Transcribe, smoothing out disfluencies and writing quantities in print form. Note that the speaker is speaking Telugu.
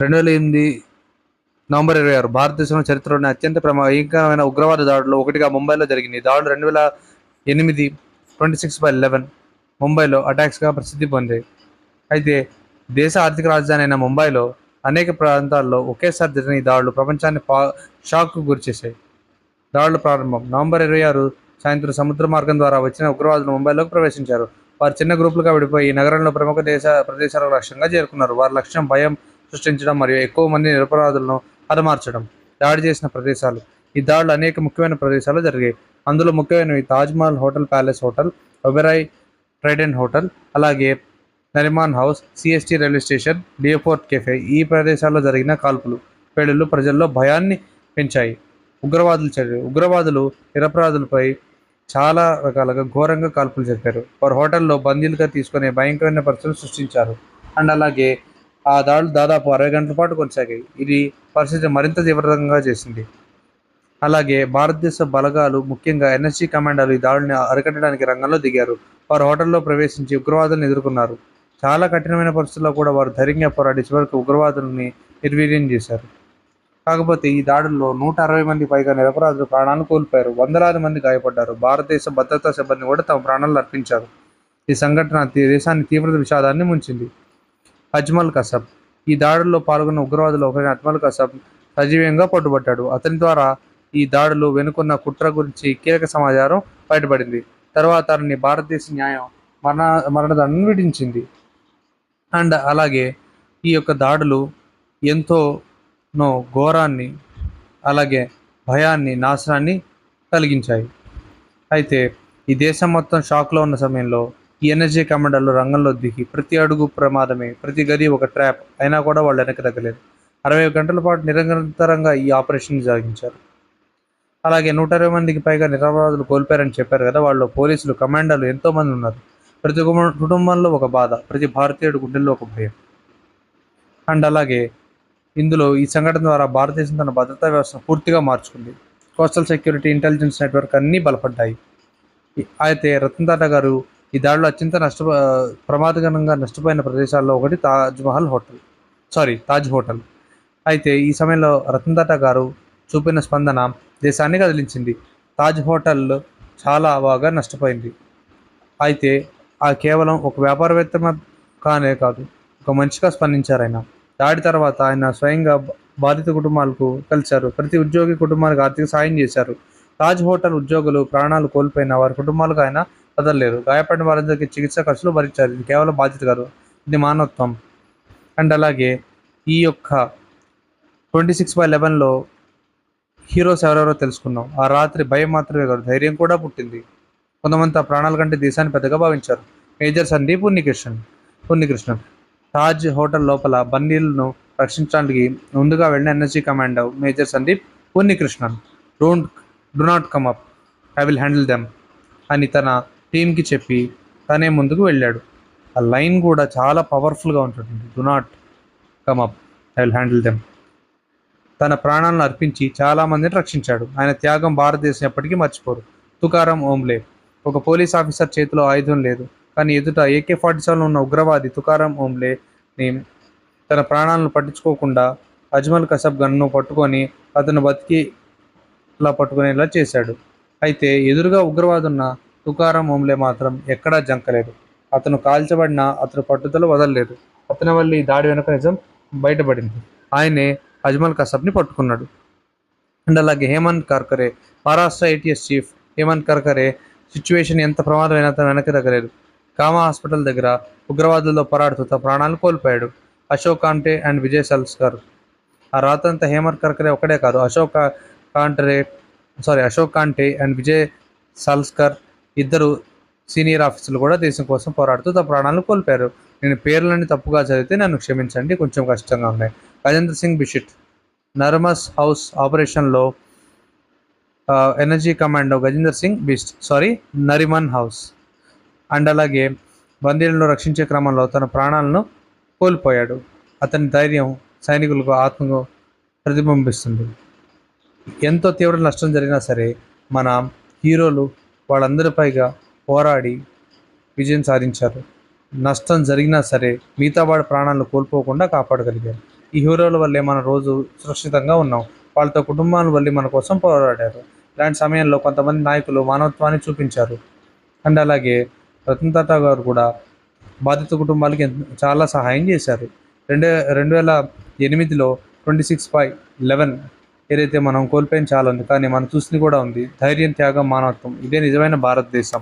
2008 నవంబర్ 26 భారతదేశంలో చరిత్రలోని అత్యంత భయంకరమైన ఉగ్రవాద దాడుల్లో ఒకటిగా ముంబైలో జరిగింది. ఈ దాడులు 2008 26/11 ముంబైలో అటాక్స్గా ప్రసిద్ధి పొందాయి. అయితే దేశ ఆర్థిక రాజధాని అయిన ముంబైలో అనేక ప్రాంతాల్లో ఒకేసారి జరిగిన ఈ దాడులు ప్రపంచాన్ని షాక్కు గురిచేశాయి. దాడుల ప్రారంభం నవంబర్ 26 సాయంత్రం సముద్ర మార్గం ద్వారా వచ్చిన ఉగ్రవాదులు ముంబైలోకి ప్రవేశించారు. వారు చిన్న గ్రూపులుగా విడిపోయి ఈ నగరంలో ప్రముఖ ప్రదేశాలకు లక్ష్యంగా చేరుకున్నారు. వారి లక్ష్యం భయం సృష్టించడం మరియు ఎక్కువ మంది నిరపరాధులను హతమార్చడం. దాడి చేసిన ప్రదేశాలు. ఈ దాడులు అనేక ముఖ్యమైన ప్రదేశాలు జరిగాయి. అందులో ముఖ్యమైనవి Taj Mahal hotel, palace hotel, Oberoi trident hotel, అలాగే Nariman house, CST railway station, డియోపోర్ట్ కెఫే. ఈ ప్రదేశాల్లో జరిగిన కాల్పులు, పేలుళ్లు ప్రజల్లో భయాన్ని పెంచాయి. ఉగ్రవాదులు నిరపరాధులపై చాలా రకాలుగా ఘోరంగా కాల్పులు జరిపారు. వారు హోటల్లో బందీలుగా తీసుకునే భయంకరమైన పరిస్థితులు సృష్టించారు. అండ్ అలాగే ఆ దాడులు దాదాపు 60 గంటల పాటు కొనసాగాయి. ఇది పరిస్థితి మరింత తీవ్రంగా చేసింది. అలాగే భారతదేశ బలగాలు, ముఖ్యంగా ఎన్ఎస్జీ కమాండోలు ఈ దాడిని అరికట్టడానికి రంగంలో దిగారు. వారు హోటల్లో ప్రవేశించి ఉగ్రవాదులను ఎదుర్కొన్నారు. చాలా కఠినమైన పరిస్థితుల్లో కూడా వారు ధైర్యంగా పోరాడి చివరికి ఉగ్రవాదుల్ని నిర్వీర్యం చేశారు. కాకపోతే ఈ దాడుల్లో 160 మంది పైగా నిరపరాధులు ప్రాణాలను కోల్పోయారు. వందలాది మంది గాయపడ్డారు. భారతదేశ భద్రతా సిబ్బంది కూడా తమ ప్రాణాలను అర్పించారు. ఈ సంఘటన దేశాన్ని తీవ్ర విషాదాన్ని ముంచింది. అజ్మల్ కసబ్. ఈ దాడుల్లో పాల్గొన్న ఉగ్రవాదులు ఒకరిని అజ్మల్ కసబ్ సజీవంగా పట్టుబట్టాడు. అతని ద్వారా ఈ దాడులు వెనుకున్న కుట్ర గురించి కీలక సమాచారం బయటపడింది. తర్వాత అతన్ని భారతదేశ న్యాయం మరణదండన విధించింది. అండ్ అలాగే ఈ యొక్క దాడులు ఎంతో ఘోరాన్ని, అలాగే భయాన్ని, నాశనాన్ని కలిగించాయి. అయితే ఈ దేశం మొత్తం షాక్లో ఉన్న సమయంలో ఈ ఎన్ఎస్జీ కమాండోలు రంగంలో దిగి ప్రతి అడుగు ప్రమాదమే, ప్రతి గది ఒక ట్రాప్ అయినా కూడా వాళ్ళు వెనక్కి తగ్గలేదు. 60 గంటల పాటు నిరంతరంగా ఈ ఆపరేషన్ సాగించారు. అలాగే 120 మందికి పైగా నిరపరాధులు కోల్పోయారని చెప్పారు కదా, వాళ్ళు పోలీసులు, కమాండోలు ఎంతోమంది ఉన్నారు. ప్రతి కుటుంబంలో ఒక బాధ, ప్రతి భారతీయుడి గుండెల్లో ఒక భయం. అండ్ అలాగే ఇందులో ఈ సంఘటన ద్వారా భారతదేశం తన భద్రతా వ్యవస్థను పూర్తిగా మార్చుకుంది. కోస్టల్ సెక్యూరిటీ, ఇంటెలిజెన్స్ నెట్వర్క్ అన్నీ బలపడ్డాయి. అయితే రతన్ టాటా గారు ఈ దాడిలో అత్యంత ప్రమాదకరంగా నష్టపోయిన ప్రదేశాల్లో ఒకటి తాజ్ హోటల్. అయితే ఈ సమయంలో రతన్ టాటా గారు చూపిన స్పందన దేశాన్ని కదిలించింది. తాజ్ హోటల్ చాలా బాగా నష్టపోయింది. అయితే కేవలం ఒక వ్యాపారవేత్త కానే కాదు, ఒక మనిషిగా స్పందించారు ఆయన. దాడి తర్వాత ఆయన స్వయంగా బాధిత కుటుంబాలకు కలిశారు. ప్రతి ఉద్యోగి కుటుంబానికి ఆర్థిక సాయం చేశారు. తాజ్ హోటల్ ఉద్యోగులు ప్రాణాలు కోల్పోయిన వారి కుటుంబాలకు ఆయన వదలలేరు. గాయపడిన వారందరికీ చికిత్స ఖర్చులు భరించారు. ఇది కేవలం బాధ్యత కాదు, ఇది మానవత్వం. అండ్ అలాగే ఈ యొక్క 26/11లో హీరోస్ ఎవరెవరో తెలుసుకున్నాం. ఆ రాత్రి భయం మాత్రమే కాదు, ధైర్యం కూడా పుట్టింది. కొంతమంది ఆ ప్రాణాల కంటే దేశాన్ని పెద్దగా భావించారు. మేజర్ సందీప్ ఉన్నికృష్ణన్. తాజ్ హోటల్ లోపల బందీలను రక్షించడానికి ముందుగా వెళ్ళిన NSG commando major Sandeep Unnikrishnan. Do not come up, I will handle them అని తన టీంకి చెప్పి తనే ముందుకు వెళ్ళాడు. ఆ లైన్ కూడా చాలా పవర్ఫుల్గా ఉంటుంది. Do not come up, I will handle them. తన ప్రాణాలను అర్పించి చాలామందిని రక్షించాడు. ఆయన త్యాగం భారతదేశం ఎప్పటికీ మర్చిపోరు. తుకారాం ఓంబ్లే. ఒక పోలీస్ ఆఫీసర్ చేతిలో ఆయుధం లేదు, కానీ ఎదుట AK-47 ఉన్న ఉగ్రవాది తుకారాం ఓంబ్లేని తన ప్రాణాలను పట్టించుకోకుండా అజ్మల్ కసబ్ గన్ను పట్టుకొని అతను బతికిలా పట్టుకునేలా చేశాడు. అయితే ఎదురుగా ఉగ్రవాదున్న తుకారాం ఓంబ్లే మాత్రం ఎక్కడా జంకలేదు. అతను కాల్చబడినా అతను పట్టుదల వదలలేదు. అతని వల్ల ఈ దాడి వెనుక నిజం బయటపడింది. ఆయనే అజ్మల్ కసబ్ని పట్టుకున్నాడు. అండ్ అలాగే Hemant Karkare. Maharashtra ATS chief Hemant Karkare situation ఎంత ప్రమాదమైనా అతను వెనక్కి తగ్గలేదు. కామా హాస్పిటల్ దగ్గర ఉగ్రవాదులతో పోరాడుతూ తన ప్రాణాలు కోల్పోయాడు. అశోక్ కాంటే అండ్ విజయ్ సల్స్కర్. ఆ రాత్రంతా హేమంత్ కర్కరే ఒక్కడే కాదు, అశోక్ కాంటే అండ్ విజయ్ సల్స్కర్ ఇద్దరు సీనియర్ ఆఫీసర్లు కూడా దేశం కోసం పోరాడుతూ తమ ప్రాణాలను కోల్పోయారు. నేను పేర్లన్నీ తప్పుగా చదివితే నన్ను క్షమించండి, కొంచెం కష్టంగా ఉన్నాయి. గజేంద్ర సింగ్ బిషిట్. నర్మస్ హౌస్ ఆపరేషన్లో ఎనర్జీ commando Gajendra Singh Nariman house. And అలాగే బందీలను రక్షించే క్రమంలో తన ప్రాణాలను కోల్పోయాడు. అతని ధైర్యం సైనికులకు ఆత్మకు ప్రతిబింబిస్తుంది. ఎంతో తీవ్ర నష్టం జరిగినా సరే మన హీరోలు వాళ్ళందరిపైగా పోరాడి విజయం సాధించారు. నష్టం జరిగినా సరే మిగతా వాడి ప్రాణాలను కోల్పోకుండా కాపాడగలిగారు. ఈ హీరోల వల్లే మనం రోజు సురక్షితంగా ఉన్నాం. వాళ్ళతో కుటుంబాల వల్లే మన కోసం పోరాడారు. ఇలాంటి సమయంలో కొంతమంది నాయకులు మానవత్వాన్ని చూపించారు. అండ్ అలాగే రతన్ టాటా గారు కూడా బాధిత కుటుంబాలకి చాలా సహాయం చేశారు. రెండు 2008లో 26/11 ఏదైతే మనం కోల్పోయిన చాలా ఉంది, కానీ మనం చూసింది కూడా ఉంది. ధైర్యం, త్యాగం, మానవత్వం, ఇదే నిజమైన భారతదేశం.